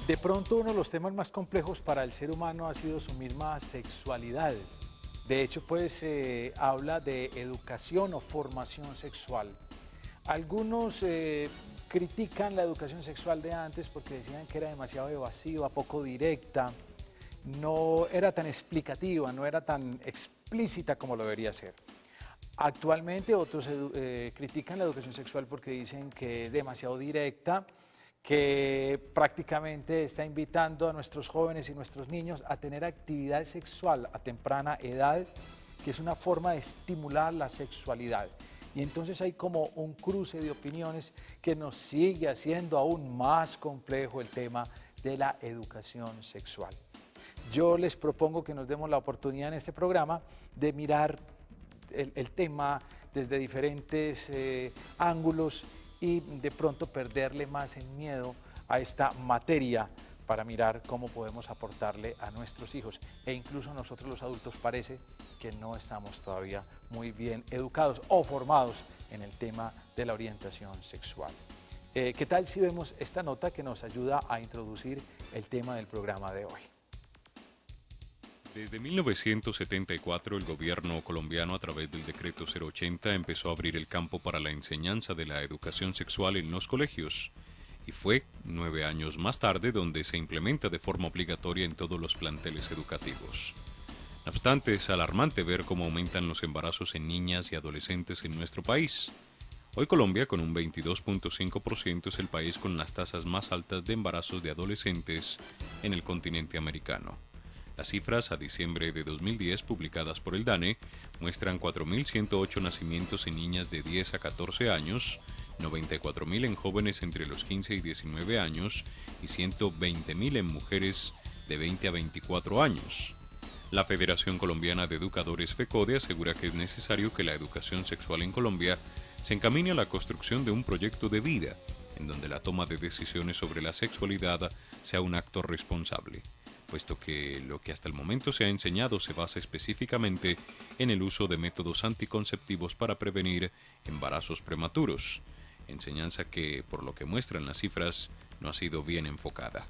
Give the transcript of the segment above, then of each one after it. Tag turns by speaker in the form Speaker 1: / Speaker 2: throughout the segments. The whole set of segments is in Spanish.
Speaker 1: De pronto uno de los temas más complejos para el ser humano ha sido su misma sexualidad. De hecho, pues habla de educación o formación sexual. Algunos critican la educación sexual de antes porque decían que era demasiado evasiva, poco directa, no era tan explicativa, no era tan explícita como lo debería ser. Actualmente otros critican la educación sexual porque dicen que es demasiado directa, que prácticamente está invitando a nuestros jóvenes y nuestros niños a tener actividad sexual a temprana edad, que es una forma de estimular la sexualidad. Y entonces hay como un cruce de opiniones que nos sigue haciendo aún más complejo el tema de la educación sexual. Yo les propongo que nos demos la oportunidad en este programa de mirar el tema desde diferentes ángulos y de pronto perderle más el miedo a esta materia para mirar cómo podemos aportarle a nuestros hijos. E incluso nosotros los adultos parece que no estamos todavía muy bien educados o formados en el tema de la orientación sexual. ¿Qué tal si vemos esta nota que nos ayuda a introducir el tema del programa de hoy?
Speaker 2: Desde 1974, el gobierno colombiano, a través del decreto 080, empezó a abrir el campo para la enseñanza de la educación sexual en los colegios. Y fue 9 años más tarde donde se implementa de forma obligatoria en todos los planteles educativos. No obstante, es alarmante ver cómo aumentan los embarazos en niñas y adolescentes en nuestro país. Hoy Colombia, con un 22.5%, es el país con las tasas más altas de embarazos de adolescentes en el continente americano. Las cifras a diciembre de 2010 publicadas por el DANE muestran 4.108 nacimientos en niñas de 10 a 14 años, 94.000 en jóvenes entre los 15 y 19 años y 120.000 en mujeres de 20 a 24 años. La Federación Colombiana de Educadores FECODE asegura que es necesario que la educación sexual en Colombia se encamine a la construcción de un proyecto de vida, en donde la toma de decisiones sobre la sexualidad sea un acto responsable, puesto que lo que hasta el momento se ha enseñado se basa específicamente en el uso de métodos anticonceptivos para prevenir embarazos prematuros, enseñanza que, por lo que muestran las cifras, no ha sido bien enfocada.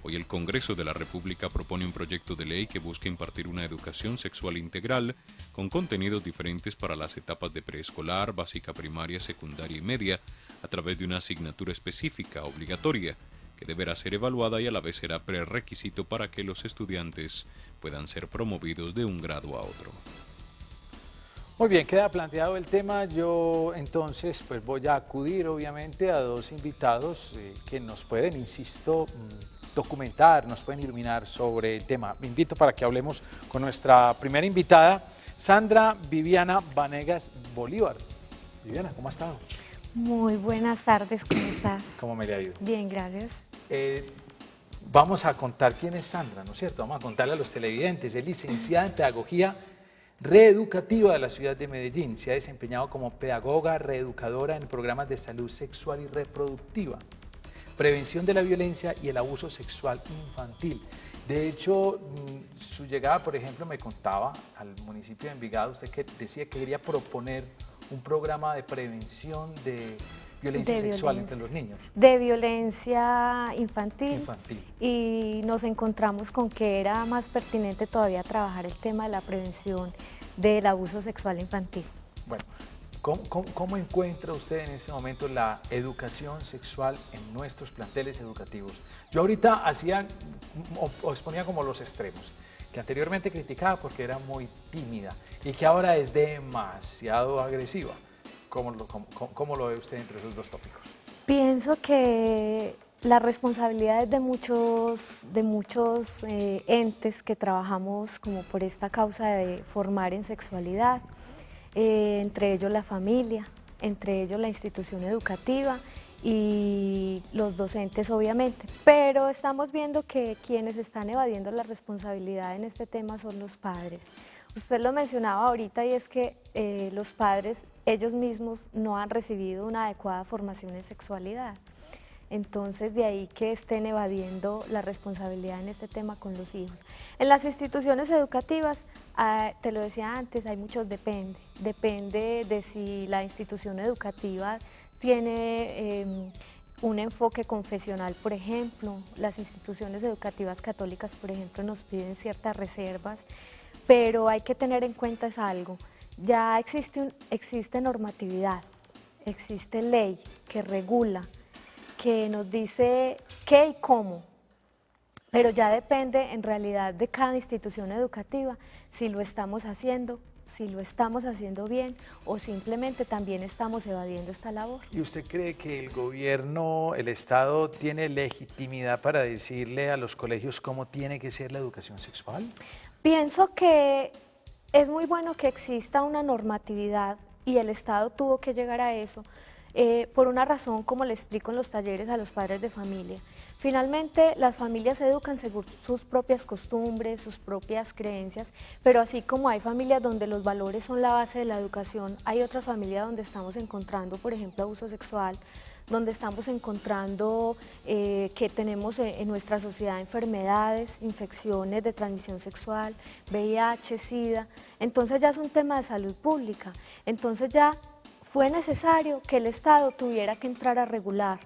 Speaker 2: Hoy el Congreso de la República propone un proyecto de ley que busca impartir una educación sexual integral con contenidos diferentes para las etapas de preescolar, básica, primaria, secundaria y media, a través de una asignatura específica obligatoria, que deberá ser evaluada y a la vez será prerequisito para que los estudiantes puedan ser promovidos de un grado a otro.
Speaker 1: Muy bien, queda planteado el tema. Yo entonces pues voy a acudir obviamente a dos invitados que nos pueden, insisto, documentar, nos pueden iluminar sobre el tema. Me invito para que hablemos con nuestra primera invitada, Sandra Viviana Vanegas Bolívar. Viviana, ¿cómo ha estado?
Speaker 3: Muy buenas tardes, ¿cómo estás?
Speaker 1: ¿Cómo me le ha ido?
Speaker 3: Bien, gracias.
Speaker 1: Vamos a contar quién es Sandra, ¿no es cierto? Vamos a contarle a los televidentes. Es licenciada en Pedagogía Reeducativa de la ciudad de Medellín. Se ha desempeñado como pedagoga reeducadora en programas de salud sexual y reproductiva, prevención de la violencia y el abuso sexual infantil. De hecho, su llegada, por ejemplo, me contaba al municipio de Envigado, usted que decía que quería proponer un programa de prevención de violencia sexual entre los niños.
Speaker 3: De violencia infantil.
Speaker 1: Y
Speaker 3: nos encontramos con que era más pertinente todavía trabajar el tema de la prevención del abuso sexual infantil.
Speaker 1: Bueno, ¿cómo encuentra usted en este momento la educación sexual en nuestros planteles educativos? Yo ahorita exponía como los extremos, que anteriormente criticaba porque era muy tímida y que ahora es demasiado agresiva. ¿Cómo lo ve usted entre esos dos tópicos?
Speaker 3: Pienso que la responsabilidad es de muchos entes que trabajamos como por esta causa de formar en sexualidad, entre ellos la familia, entre ellos la institución educativa y los docentes obviamente, pero estamos viendo que quienes están evadiendo la responsabilidad en este tema son los padres. Usted lo mencionaba ahorita y es que los padres, ellos mismos no han recibido una adecuada formación en sexualidad. Entonces, de ahí que estén evadiendo la responsabilidad en este tema con los hijos. En las instituciones educativas, te lo decía antes, hay muchos depende de si la institución educativa tiene un enfoque confesional, por ejemplo. Las instituciones educativas católicas, por ejemplo, nos piden ciertas reservas, pero hay que tener en cuenta es algo, ya existe normatividad, existe ley que regula, que nos dice qué y cómo, pero ya depende en realidad de cada institución educativa si lo estamos haciendo bien o simplemente también estamos evadiendo esta labor.
Speaker 1: ¿Y usted cree que el gobierno, el Estado, tiene legitimidad para decirle a los colegios cómo tiene que ser la educación sexual?
Speaker 3: Pienso que es muy bueno que exista una normatividad y el Estado tuvo que llegar a eso por una razón, como le explico en los talleres a los padres de familia. Finalmente, las familias se educan según sus propias costumbres, sus propias creencias, pero así como hay familias donde los valores son la base de la educación, hay otras familias donde estamos encontrando, por ejemplo, abuso sexual, donde estamos encontrando que tenemos en nuestra sociedad enfermedades, infecciones de transmisión sexual, VIH, SIDA, entonces ya es un tema de salud pública, entonces ya fue necesario que el Estado tuviera que entrar a regular.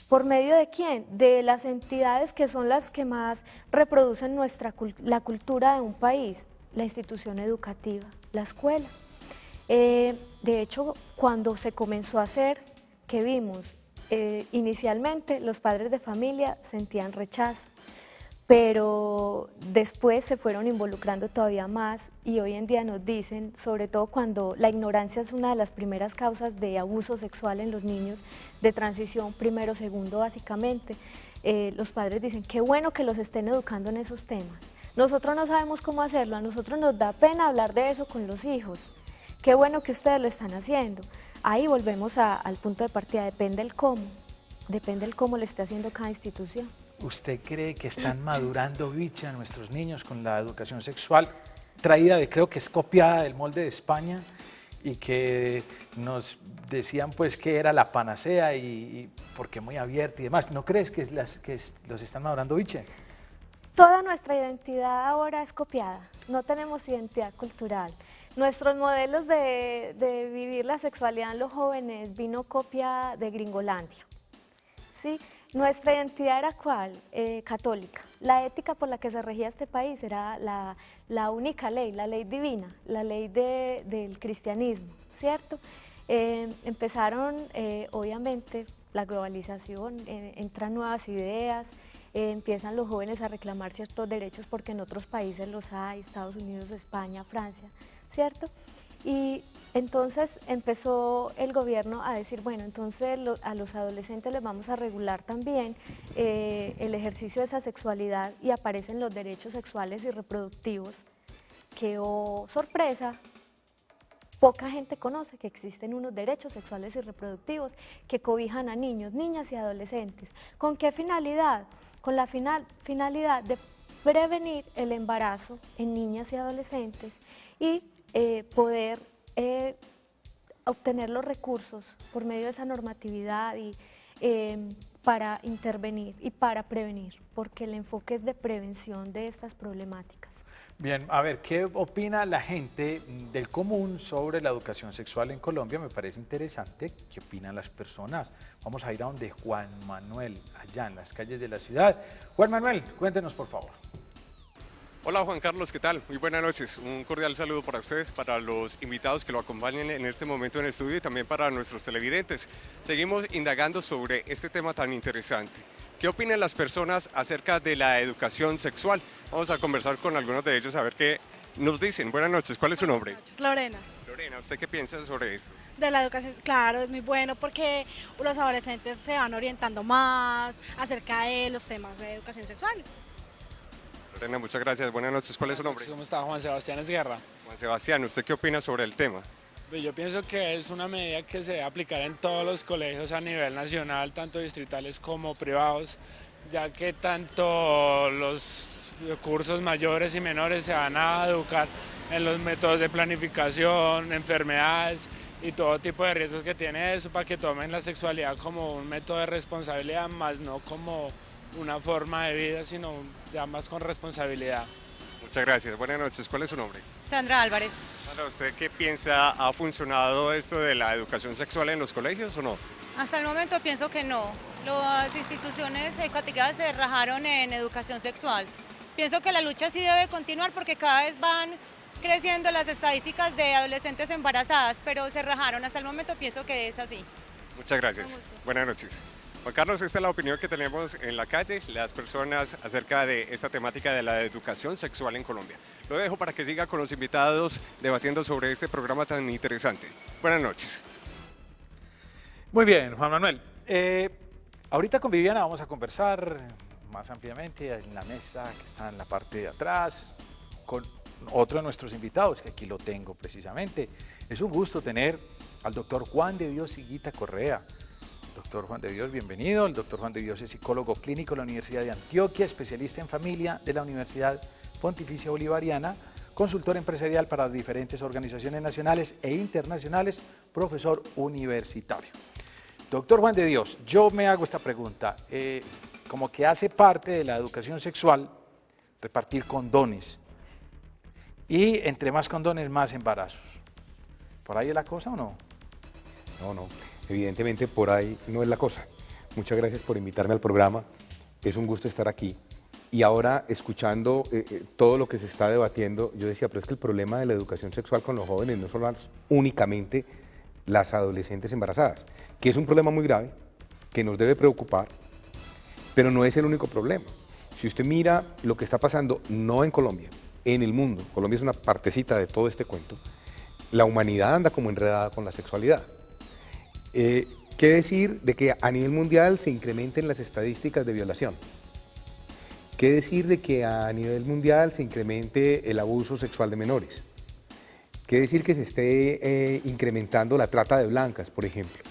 Speaker 3: ¿Por medio de quién? De las entidades que son las que más reproducen la cultura de un país, la institución educativa, la escuela. De hecho, cuando se comenzó a hacer, que vimos, inicialmente los padres de familia sentían rechazo, pero después se fueron involucrando todavía más y hoy en día nos dicen, sobre todo cuando la ignorancia es una de las primeras causas de abuso sexual en los niños, de transición primero, segundo básicamente, los padres dicen, qué bueno que los estén educando en esos temas. Nosotros no sabemos cómo hacerlo, a nosotros nos da pena hablar de eso con los hijos, qué bueno que ustedes lo están haciendo. Ahí volvemos al punto de partida, depende el cómo lo esté haciendo cada institución.
Speaker 1: ¿Usted cree que están madurando bicha nuestros niños con la educación sexual traída creo que es copiada del molde de España y que nos decían pues que era la panacea y porque muy abierta y demás? ¿No crees que los están madurando biche?
Speaker 3: Toda nuestra identidad ahora es copiada, no tenemos identidad cultural. Nuestros modelos de vivir la sexualidad en los jóvenes vino copia de Gringolandia, ¿sí? Nuestra identidad era ¿cuál? Católica. La ética por la que se regía este país era la única ley, la ley divina, la ley del cristianismo, ¿cierto? Empezaron, obviamente, la globalización, entran nuevas ideas, empiezan los jóvenes a reclamar ciertos derechos porque en otros países los hay, Estados Unidos, España, Francia, ¿cierto? Y entonces empezó el gobierno a decir, bueno, entonces a los adolescentes les vamos a regular también el ejercicio de esa sexualidad y aparecen los derechos sexuales y reproductivos, que, oh sorpresa, poca gente conoce que existen unos derechos sexuales y reproductivos que cobijan a niños, niñas y adolescentes. ¿Con qué finalidad? Con la finalidad de prevenir el embarazo en niñas y adolescentes y poder obtener los recursos por medio de esa normatividad y para intervenir y para prevenir, porque el enfoque es de prevención de estas problemáticas.
Speaker 1: Bien, a ver, ¿qué opina la gente del común sobre la educación sexual en Colombia? Me parece interesante. ¿Qué opinan las personas? Vamos a ir a donde Juan Manuel, allá en las calles de la ciudad. Juan Manuel, cuéntenos por favor.
Speaker 4: Hola Juan Carlos, ¿qué tal? Muy buenas noches. Un cordial saludo para usted, para los invitados que lo acompañan en este momento en el estudio y también para nuestros televidentes. Seguimos indagando sobre este tema tan interesante. ¿Qué opinan las personas acerca de la educación sexual? Vamos a conversar con algunos de ellos a ver qué nos dicen. Buenas noches, ¿cuál es su nombre?
Speaker 5: Buenas noches, Lorena.
Speaker 4: Lorena, ¿usted qué piensa sobre esto?
Speaker 5: De la educación, claro, es muy bueno porque los adolescentes se van orientando más acerca de los temas de educación sexual.
Speaker 4: Lorena, muchas gracias. Buenas noches, ¿cuál es su nombre?
Speaker 6: ¿Cómo está? Juan Sebastián Esguerra.
Speaker 4: Juan Sebastián, ¿usted qué opina sobre el tema?
Speaker 6: Pues yo pienso que es una medida que se debe aplicar en todos los colegios a nivel nacional, tanto distritales como privados, ya que tanto los cursos mayores y menores se van a educar en los métodos de planificación, enfermedades y todo tipo de riesgos que tiene eso, para que tomen la sexualidad como un método de responsabilidad, más no como una forma de vida, sino ya más con responsabilidad.
Speaker 4: Muchas gracias. Buenas noches, ¿cuál es su nombre?
Speaker 7: Sandra Álvarez.
Speaker 4: Sandra, ¿usted qué piensa? ¿Ha funcionado esto de la educación sexual en los colegios o no?
Speaker 7: Hasta el momento pienso que no. Las instituciones educativas se rajaron en educación sexual. Pienso que la lucha sí debe continuar porque cada vez van creciendo las estadísticas de adolescentes embarazadas, pero se rajaron. Hasta el momento pienso que es así.
Speaker 4: Muchas gracias. Buenas noches. Juan Carlos, esta es la opinión que tenemos en la calle, las personas acerca de esta temática de la educación sexual en Colombia. Lo dejo para que siga con los invitados debatiendo sobre este programa tan interesante. Buenas noches.
Speaker 1: Muy bien, Juan Manuel. Ahorita con Viviana vamos a conversar más ampliamente en la mesa que está en la parte de atrás, con otro de nuestros invitados, que aquí lo tengo precisamente. Es un gusto tener al doctor Juan de Dios Higuita Correa. Doctor Juan de Dios, bienvenido. El doctor Juan de Dios es psicólogo clínico de la Universidad de Antioquia, especialista en familia de la Universidad Pontificia Bolivariana, consultor empresarial para diferentes organizaciones nacionales e internacionales, profesor universitario. Doctor Juan de Dios, yo me hago esta pregunta, como que hace parte de la educación sexual repartir condones y entre más condones más embarazos. ¿Por ahí es la cosa o no?
Speaker 8: No, evidentemente por ahí no es la cosa. Muchas gracias por invitarme al programa, es un gusto estar aquí. Y ahora, escuchando todo lo que se está debatiendo, yo decía, pero es que el problema de la educación sexual con los jóvenes no son únicamente las adolescentes embarazadas, que es un problema muy grave, que nos debe preocupar, pero no es el único problema. Si usted mira lo que está pasando, no en Colombia, en el mundo, Colombia es una partecita de todo este cuento, la humanidad anda como enredada con la sexualidad. ¿Qué decir de que a nivel mundial se incrementen las estadísticas de violación? ¿Qué decir de que a nivel mundial se incremente el abuso sexual de menores? ¿Qué decir que se esté incrementando la trata de blancas, por ejemplo?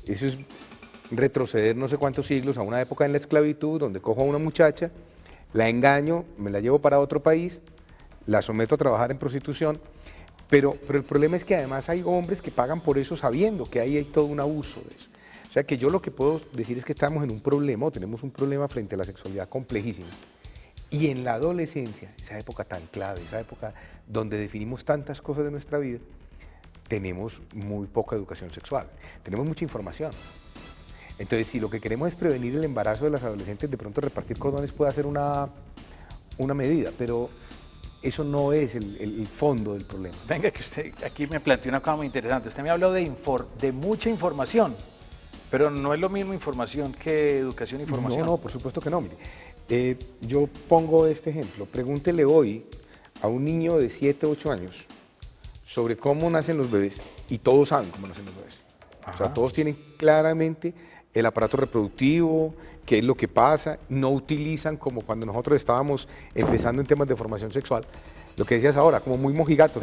Speaker 8: Eso es retroceder no sé cuántos siglos a una época en la esclavitud, donde cojo a una muchacha, la engaño, me la llevo para otro país, la someto a trabajar en prostitución, pero el problema es que además hay hombres que pagan por eso sabiendo que ahí hay todo un abuso de eso. O sea que yo lo que puedo decir es que estamos en un problema, o tenemos un problema frente a la sexualidad complejísima. Y en la adolescencia, esa época tan clave, esa época donde definimos tantas cosas de nuestra vida, tenemos muy poca educación sexual, tenemos mucha información. Entonces, si lo que queremos es prevenir el embarazo de las adolescentes, de pronto repartir condones puede ser una medida, pero eso no es el fondo del problema.
Speaker 1: Venga, que usted aquí me planteó una cosa muy interesante. Usted me habló de mucha información, pero no es lo mismo información que educación e información.
Speaker 8: No, por supuesto que no. Mire, yo pongo este ejemplo. Pregúntele hoy a un niño de 7, 8 años sobre cómo nacen los bebés y todos saben cómo nacen los bebés. Ajá. O sea, todos tienen claramente el aparato reproductivo, qué es lo que pasa, no utilizan como cuando nosotros estábamos empezando en temas de formación sexual, lo que decías ahora, como muy mojigatos.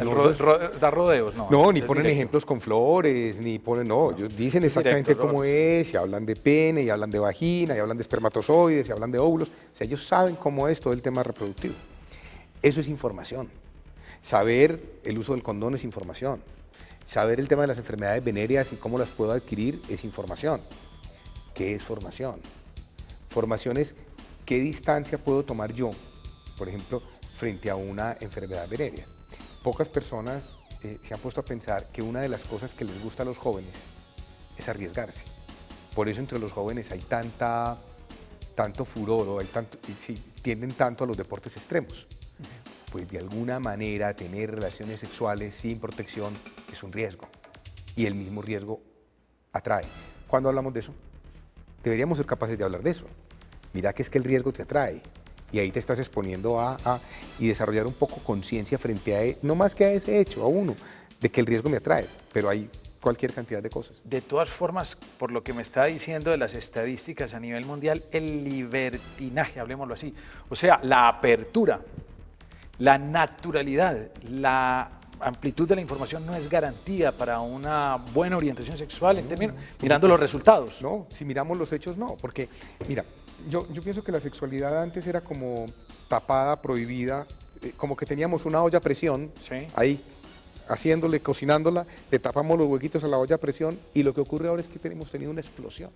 Speaker 1: Dar rodeos, ¿no?
Speaker 8: No, ni ponen ejemplos con flores, ni ponen, no, ellos dicen exactamente cómo es, y hablan de pene, y hablan de vagina, y hablan de espermatozoides, y hablan de óvulos, o sea, ellos saben cómo es todo el tema reproductivo. Eso es información. Saber el uso del condón es información. Saber el tema de las enfermedades venéreas y cómo las puedo adquirir es información. ¿Qué es formación? Formación es qué distancia puedo tomar yo, por ejemplo, frente a una enfermedad venérea. Pocas personas se han puesto a pensar que una de las cosas que les gusta a los jóvenes es arriesgarse. Por eso entre los jóvenes hay tanto furor, o tienden tanto a los deportes extremos. Pues de alguna manera tener relaciones sexuales sin protección es un riesgo. Y el mismo riesgo atrae. ¿Cuándo hablamos de eso? Deberíamos ser capaces de hablar de eso. Mira que es que el riesgo te atrae y ahí te estás exponiendo y desarrollar un poco conciencia frente a, no más que a ese hecho, a uno, de que el riesgo me atrae, pero hay cualquier cantidad de cosas.
Speaker 1: De todas formas, por lo que me está diciendo de las estadísticas a nivel mundial, el libertinaje, hablemoslo así, o sea, la apertura, la naturalidad, la amplitud de la información no es garantía para una buena orientación sexual en términos, mirando los resultados.
Speaker 8: No, si miramos los hechos no, porque mira, yo pienso que la sexualidad antes era como tapada, prohibida, como que teníamos una olla a presión, ¿sí? Ahí, cocinándola, le tapamos los huequitos a la olla a presión y lo que ocurre ahora es que hemos tenido una explosión.